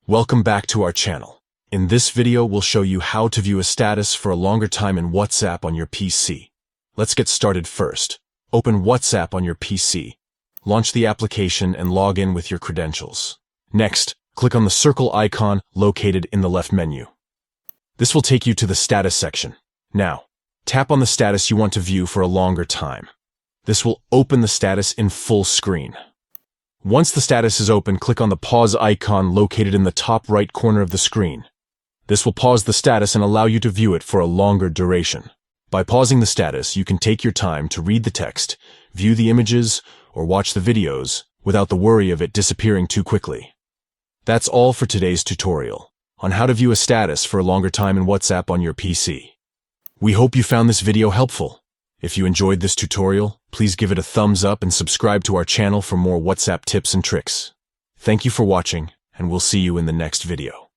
Welcome back to our channel. In this video, we'll show you how to view a status for a longer time in WhatsApp on your PC. Let's get started first. Open WhatsApp on your PC. Launch the application and log in with your credentials. Next, click on the circle icon located in the left menu. This will take you to the status section. Now, tap on the status you want to view for a longer time. This will open the status in full screen. Once the status is open, click on the pause icon located in the top right corner of the screen. This will pause the status and allow you to view it for a longer duration. By pausing the status, you can take your time to read the text, view the images, or watch the videos without the worry of it disappearing too quickly. That's all for today's tutorial on how to view a status for a longer time in WhatsApp on your PC. We hope you found this video helpful. If you enjoyed this tutorial, please give it a thumbs up and subscribe to our channel for more WhatsApp tips and tricks. Thank you for watching, and we'll see you in the next video.